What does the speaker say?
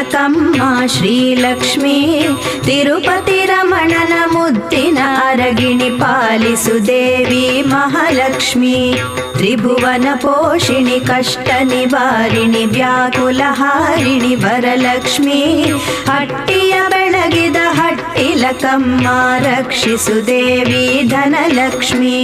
ಹಟ್ಟಿಲಕಮ್ಮ ಶ್ರೀಲಕ್ಷ್ಮೀ ತಿರುಪತಿ ರಮಣನ ಮುದ್ದಿನ ಅರಗಿಣಿ ಪಾಲಿಸು ದೇವಿ ಮಹಾಲಕ್ಷ್ಮಿ ತ್ರಿಭುವನ ಪೋಷಿಣಿ ಕಷ್ಟ ನಿವಾರಿಣಿ ವ್ಯಾಕುಲಹಾರಿಣಿ ವರಲಕ್ಷ್ಮಿ ಹಟ್ಟಿಯ ಬೆಳಗಿದ ಹಟ್ಟಿಲಕಮ್ಮ ರಕ್ಷಿಸು ದೇವಿ ಧನಲಕ್ಷ್ಮಿ